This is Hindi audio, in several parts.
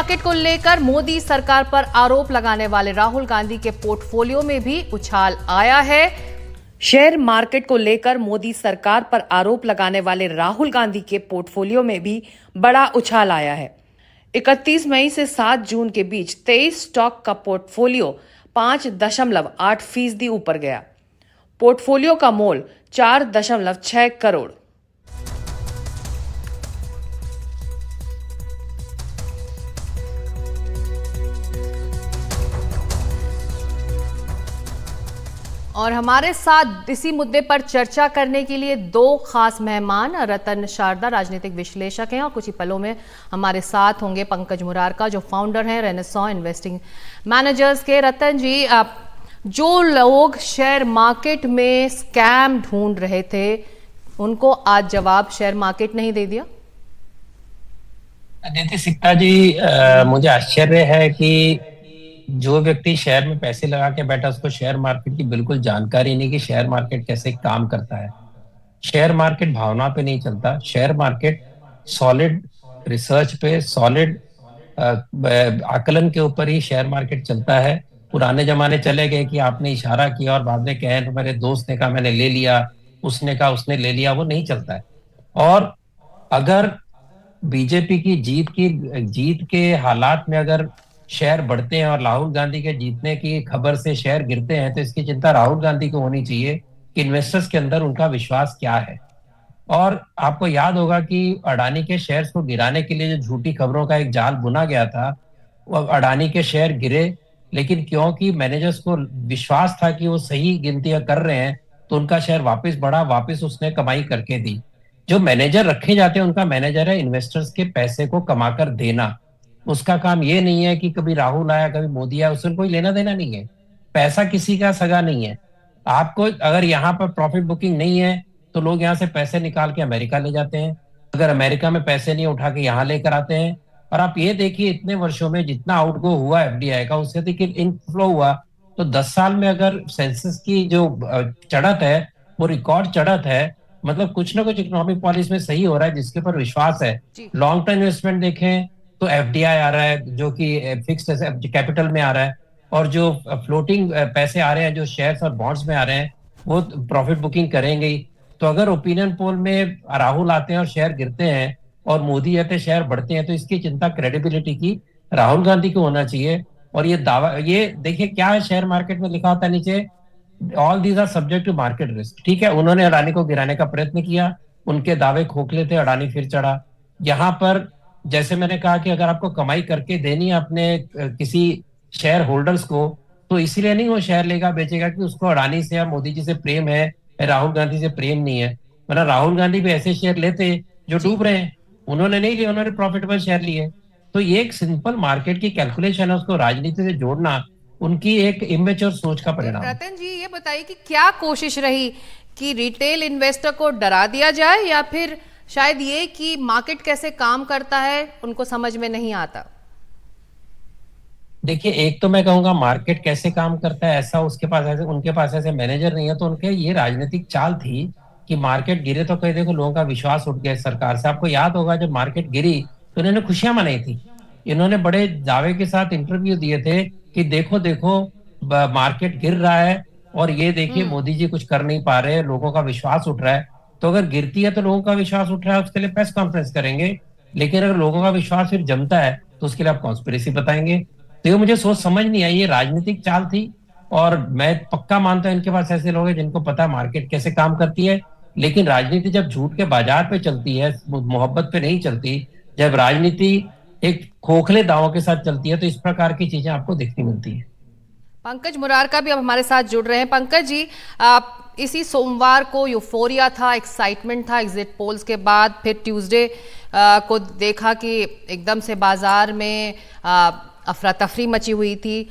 मार्केट को लेकर मोदी सरकार पर आरोप लगाने वाले राहुल गांधी के पोर्टफोलियो में भी उछाल आया है। शेयर मार्केट को लेकर मोदी सरकार पर आरोप लगाने वाले राहुल गांधी के पोर्टफोलियो में भी बड़ा उछाल आया है। 31 मई से 7 जून के बीच 23 स्टॉक का पोर्टफोलियो 5.8% ऊपर गया। पोर्टफोलियो का मोल 4.6 करोड़। और हमारे साथ इसी मुद्दे पर चर्चा करने के लिए दो खास मेहमान रतन शारदा राजनीतिक विश्लेषक हैं और कुछ ही पलों में हमारे साथ होंगे पंकज मुरारका जो फाउंडर हैं रेनेसां इन्वेस्टिंग मैनेजर्स के। रतन जी, जो लोग शेयर मार्केट में स्कैम ढूंढ रहे थे उनको आज जवाब शेयर मार्केट नहीं दे दिया? अदिति सिक्का जी, मुझे आश्चर्य है कि जो व्यक्ति शेयर में पैसे लगा के बैठा उसको शेयर मार्केट की बिल्कुल जानकारी नहीं कि शेयर मार्केट कैसे काम करता है। शेयर मार्केट भावना पे नहीं चलता। शेयर मार्केट सॉलिड रिसर्च पे, सॉलिड आकलन के ऊपर ही शेयर मार्केट चलता है। पुराने जमाने चले गए कि आपने इशारा किया और बाद में कहे तो मेरे दोस्त ने कहा मैंने ले लिया, उसने कहा उसने ले लिया, वो नहीं चलता है। और अगर बीजेपी की जीत के हालात में अगर शेयर बढ़ते हैं और राहुल गांधी के जीतने की खबर से शेयर गिरते हैं तो इसकी चिंता राहुल गांधी को होनी चाहिए कि इन्वेस्टर्स के अंदर उनका विश्वास क्या है। और आपको याद होगा कि अडानी के शेयर्स को गिराने के लिए जो झूठी खबरों का एक जाल बुना गया था, वो अडानी के शेयर गिरे, लेकिन क्योंकि मैनेजर्स को विश्वास था कि वो सही गिनतियां कर रहे हैं तो उनका शेयर वापस बढ़ा, वापस उसने कमाई करके दी। जो मैनेजर रखे जाते हैं उनका मैनेजर है इन्वेस्टर्स के पैसे को कमाकर देना। उसका काम ये नहीं है कि कभी राहुल आया कभी मोदी आया, उससे कोई लेना देना नहीं है। पैसा किसी का सगा नहीं है। आपको अगर यहाँ पर प्रॉफिट बुकिंग नहीं है तो लोग यहाँ से पैसे निकाल के अमेरिका ले जाते हैं, अगर अमेरिका में पैसे नहीं उठा के यहाँ लेकर आते हैं। और आप ये देखिए इतने वर्षों में जितना आउटगो हुआ एफडीआई का उससे देखिए इनफ्लो हुआ। तो 10 साल में अगर सेंसस की जो चढ़त है वो रिकॉर्ड चढ़त है, मतलब कुछ ना कुछ इकोनॉमिक पॉलिसी में सही हो रहा है जिसके ऊपर विश्वास है। लॉन्ग टर्म इन्वेस्टमेंट देखें तो एफडीआई आ रहा है जो कि फिक्स्ड कैपिटल में आ रहा है, और जो फ्लोटिंग पैसे आ रहे हैं जो शेयर्स और बॉन्ड्स में आ रहे हैं वो प्रॉफिट बुकिंग करेंगे ही। तो अगर ओपिनियन पोल में राहुल आते हैं और शेयर गिरते हैं और मोदी आते हैं शेयर बढ़ते हैं तो इसकी चिंता क्रेडिबिलिटी की राहुल गांधी को होना चाहिए। और ये दावा, ये देखिए क्या है शेयर मार्केट में लिखा होता है नीचे, all these are subject to market risk. ठीक है, उन्होंने अडानी को गिराने का प्रयत्न किया, उनके दावे खोखले थे, अडानी फिर चढ़ा। यहाँ पर जैसे मैंने कहा कि अगर आपको कमाई करके देनी है अपने किसी शेयर होल्डर्स को तो इसीलिए नहीं वो शेयर लेगा बेचेगा कि उसको अडानी से या मोदी जी से प्रेम है, राहुल गांधी से प्रेम नहीं है। मतलब राहुल गांधी भी ऐसे शेयर लेते जो डूब रहे हैं, उन्होंने नहीं लिए, उन्होंने प्रॉफिटेबल शेयर लिए। तो ये एक सिंपल मार्केट की कैलकुलेशन है, उसको राजनीति से जोड़ना उनकी एक इमेच्योर सोच का परिणाम। रतन जी, ये बताइए कि क्या कोशिश रही कि रिटेल इन्वेस्टर को डरा दिया जाए या फिर शायद ये कि मार्केट कैसे काम करता है उनको समझ में नहीं आता? देखिए, एक तो मैं कहूंगा मार्केट कैसे काम करता है ऐसा उसके पास ऐसे उनके पास ऐसे मैनेजर नहीं है, तो उनके ये राजनीतिक चाल थी कि मार्केट गिरे तो कहीं देखो लोगों का विश्वास उठ गया सरकार से। आपको याद होगा जब मार्केट गिरी तो इन्होंने खुशियां मनाई थी, इन्होंने बड़े दावे के साथ इंटरव्यू दिए थे कि देखो देखो मार्केट गिर रहा है और ये देखिए मोदी जी कुछ कर नहीं पा रहे, लोगों का विश्वास उठ रहा है। तो अगर गिरती है तो लोगों का विश्वास उठ रहा है उसके लिए प्रेस कॉन्फ्रेंस करेंगे, लेकिन अगर लोगों का विश्वास फिर जमता है तो उसके लिए आप कॉन्स्पिरेसी बताएंगे। तो ये मुझे सोच समझ नहीं आई, ये राजनीतिक चाल थी। और मैं पक्का मानता हूं इनके पास ऐसे लोग हैं जिनको पता है मार्केट कैसे काम करती है। लेकिन राजनीति जब झूठ के बाजार पे चलती है, मोहब्बत पे नहीं चलती, जब राजनीति एक खोखले दावों के साथ चलती है तो इस प्रकार की चीजें आपको देखने मिलती है। पंकज मुरारका भी अब हमारे साथ जुड़ रहे हैं। पंकज जी, आप इसी सोमवार को यूफोरिया था, एक्साइटमेंट था एग्जिट पोल्स के बाद, फिर ट्यूसडे को देखा कि एकदम से बाजार में अफरा तफरी मची हुई थी।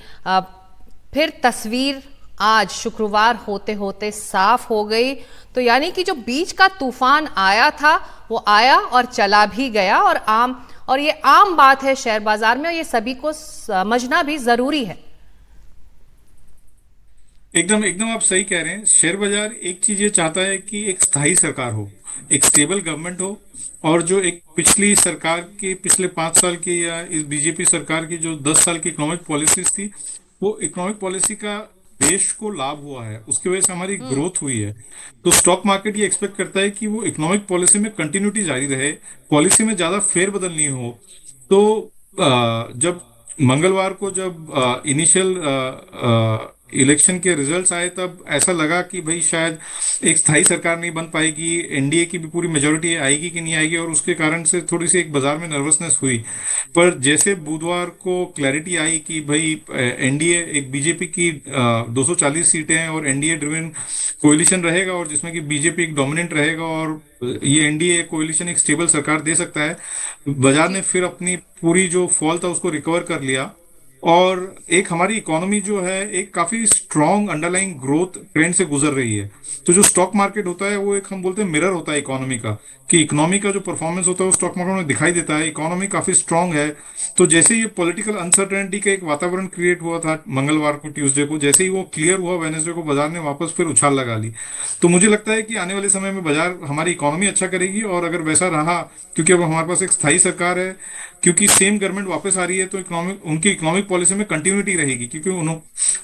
फिर तस्वीर आज शुक्रवार होते होते साफ हो गई। तो यानी कि जो बीच का तूफान आया था वो आया और चला भी गया, और ये आम बात है शेयर बाजार में, और ये सभी को समझना भी जरूरी है। एकदम एकदम आप सही कह रहे हैं। शेयर बाजार एक चीज ये चाहता है कि एक स्थायी सरकार हो, एक स्टेबल गवर्नमेंट हो। और जो एक पिछली सरकार की, पिछले 5 साल की या इस बीजेपी सरकार की जो 10 साल की इकोनॉमिक पॉलिसीज थी, वो इकोनॉमिक पॉलिसी का देश को लाभ हुआ है, उसकी वजह से हमारी हम्म। ग्रोथ हुई है। तो स्टॉक मार्केट ये एक्सपेक्ट करता है कि वो इकोनॉमिक पॉलिसी में कंटिन्यूटी जारी रहे, पॉलिसी में ज्यादा फेरबदल नहीं हो। तो जब मंगलवार को जब इनिशियल इलेक्शन के रिजल्ट्स आए, तब ऐसा लगा कि भाई शायद एक स्थायी सरकार नहीं बन पाएगी, एनडीए की भी पूरी मेजोरिटी आएगी कि नहीं आएगी, और उसके कारण से थोड़ी सी एक बाजार में नर्वसनेस हुई। पर जैसे बुधवार को क्लैरिटी आई कि भाई एनडीए, एक बीजेपी की 240 सीटें हैं और एनडीए ड्रिवन कोalition रहेगा, और जिसमें कि बीजेपी एक डोमिनेंट रहेगा, और ये एनडीए कोalition एक स्टेबल सरकार दे सकता है। बाजार ने जी। फिर अपनी पूरी जो फॉल था उसको रिकवर कर लिया। और एक हमारी इकोनॉमी जो है एक काफी स्ट्रॉन्ग अंडरलाइंग ग्रोथ ट्रेंड से गुजर रही है। तो जो स्टॉक मार्केट होता है वो एक, हम बोलते हैं, मिरर होता है इकोनॉमी का, कि इकोनॉमी का जो परफॉर्मेंस होता है वो स्टॉक मार्केट में दिखाई देता है। इकोनॉमी काफी स्ट्रांग है। तो जैसे ये पॉलिटिकल अनसर्टेनिटी का एक वातावरण क्रिएट हुआ था मंगलवार को, ट्यूसडे को, जैसे ही वो क्लियर हुआ वेनेसडे को, बाजार ने वापस फिर उछाल लगा ली। तो मुझे लगता है कि आने वाले समय में बाजार, हमारी इकोनॉमी अच्छा करेगी, और अगर वैसा रहा, क्योंकि अब हमारे पास एक स्थायी सरकार है, क्योंकि सेम गवर्नमेंट वापस आ रही है, तो इकोनॉमिक, उनकी इकोनॉमिक पॉलिसी में कंटिन्यूटी रहेगी, क्योंकि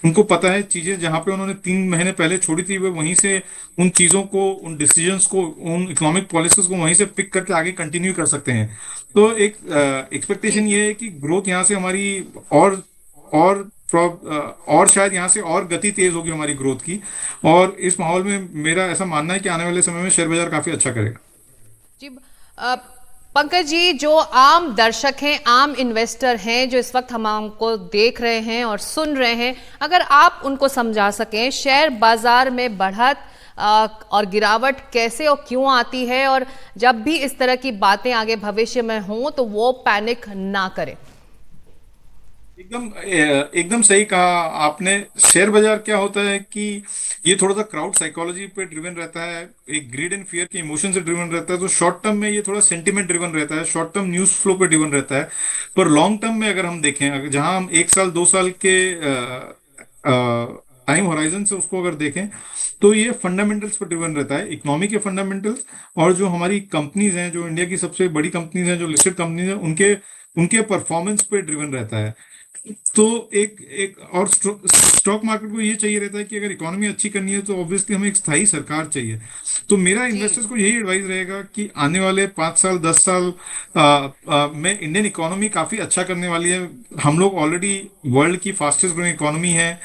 उनको पता है चीजें जहां पे उन्होंने 3 महीने पहले छोड़ी थी, वे वहीं से उन चीजों को, उन डिसीजंस को, उन इकोनॉमिक पॉलिसीज को वहीं से पिक करके आगे कंटिन्यू कर सकते हैं। तो एक जी। एक्सपेक्टेशन ये है कि ग्रोथ यहाँ से हमारी और और और शायद यहाँ से और गति तेज होगी हमारी ग्रोथ की। और इस माहौल में मेरा ऐसा मानना है कि आने वाले समय में शेयर बाजार काफी अच्छा करेगा। जी। अ, पंकज जी, जो आम दर्शक हैं, आम इन्वेस्टर हैं, जो इस वक्त हमको देख रहे हैं और सुन रहे हैं, अगर आप उनको समझा सकें शेयर बाजार में बढ़त और गिरावट कैसे और क्यों आती है, और जब भी इस तरह की बातें आगे भविष्य में हों तो वो पैनिक ना करें। एकदम सही कहा आपने। शेयर बाजार क्या होता है कि ये थोड़ा सा क्राउड साइकोलॉजी पे ड्रिवन रहता है, एक ग्रीड एंड फियर के इमोशन से ड्रिवन रहता है। तो शॉर्ट टर्म में ये थोड़ा सेंटिमेंट ड्रिवन रहता है, शॉर्ट टर्म न्यूज फ्लो पे ड्रिवन रहता है। पर लॉन्ग टर्म में अगर हम देखें, जहां हम 1 साल 2 साल के टाइम होराइजन से उसको अगर देखें, तो ये फंडामेंटल्स पर ड्रिवन रहता है, इकोनॉमी के फंडामेंटल्स। और जो हमारी कंपनीज हैं, जो इंडिया की सबसे बड़ी कंपनीज हैं, जो लिस्टेड कंपनीज हैं, उनके उनके परफॉर्मेंस पे ड्रिवन रहता है। तो एक एक और स्टॉक मार्केट को ये चाहिए रहता है कि अगर इकोनॉमी अच्छी करनी है तो ऑब्वियसली हमें एक स्थायी सरकार चाहिए। तो मेरा जी। इन्वेस्टर्स को यही एडवाइस रहेगा कि आने वाले 5 साल 10 साल में इंडियन इकोनॉमी काफी अच्छा करने वाली है। हम लोग ऑलरेडी वर्ल्ड की फास्टेस्ट ग्रोइंग इकोनॉमी है।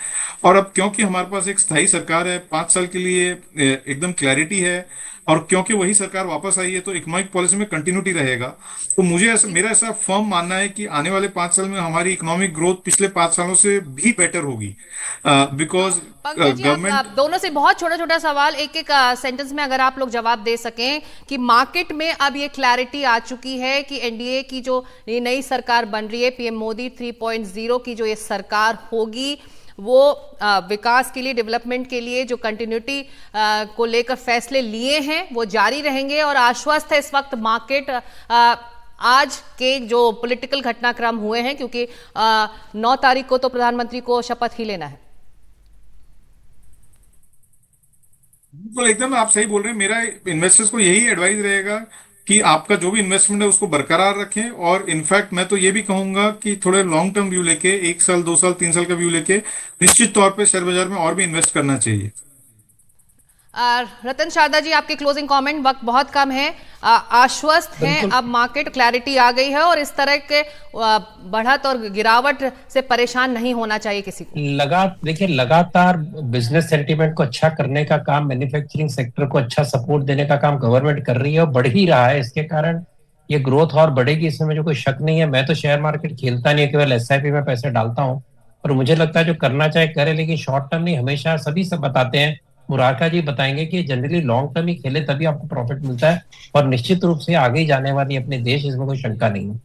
और अब क्योंकि हमारे पास एक स्थायी सरकार है, 5 साल के लिए एकदम क्लैरिटी है, और क्योंकि वही सरकार वापस आई है, तो इकोनॉमिक पॉलिसी में कंटिन्यूटी रहेगा। तो मुझे ऐसा, जी। मेरा ऐसा फर्म मानना है कि आने वाले 5 साल में हमारी इकोनॉमिक ग्रोथ पिछले 5 सालों से भी बेटर होगी, बिकॉज पंकज जी, आप गवर्नमेंट। दोनों से बहुत छोटा छोटा सवाल, एक एक सेंटेंस में अगर आप लोग जवाब दे सकें कि मार्केट में अब ये क्लैरिटी आ चुकी है कि एनडीए की जो ये नई सरकार बन रही है, पीएम मोदी 3.0 की जो ये सरकार होगी, वो विकास के लिए, डेवलपमेंट के लिए जो कंटिन्यूटी को लेकर फैसले लिए हैं वो जारी रहेंगे, और आश्वस्त है इस वक्त मार्केट आज के जो पॉलिटिकल घटनाक्रम हुए हैं, क्योंकि 9 तारीख को तो प्रधानमंत्री को शपथ ही लेना है। बिल्कुल, एकदम आप सही बोल रहे हैं। मेरा इन्वेस्टर्स को यही एडवाइस रहेगा कि आपका जो भी इन्वेस्टमेंट है उसको बरकरार रखें, और इनफैक्ट मैं तो ये भी कहूंगा कि थोड़े लॉन्ग टर्म व्यू लेके, 1 साल 2 साल 3 साल का व्यू लेके निश्चित तौर पे शेयर बाजार में और भी इन्वेस्ट करना चाहिए। रतन शारदा जी, आपके क्लोजिंग कमेंट, वक्त बहुत कम है। आश्वस्त हैं बिल्कुल। अब, मार्केट क्लैरिटी आ गई है और इस तरह के बढ़त और गिरावट से परेशान नहीं होना चाहिए किसी को। देखिए, लगातार बिजनेस सेंटीमेंट को अच्छा करने का काम, मैन्युफैक्चरिंग सेक्टर को अच्छा सपोर्ट देने का काम गवर्नमेंट कर रही है और बढ़ ही रहा है। इसके कारण ये ग्रोथ और बढ़ेगी, इसमें मुझे कोई शक नहीं है। मैं तो शेयर मार्केट खेलता नहीं है, केवल एसआईपी में पैसे डालता हूँ। और मुझे लगता है जो करना चाहे करे, लेकिन शॉर्ट टर्म नहीं। हमेशा सभी सब बताते हैं, मुरारका जी बताएंगे कि जनरली लॉन्ग टर्म ही खेले तभी आपको प्रॉफिट मिलता है, और निश्चित रूप से आगे ही जाने वाली अपने देश, इसमें कोई शंका नहीं है।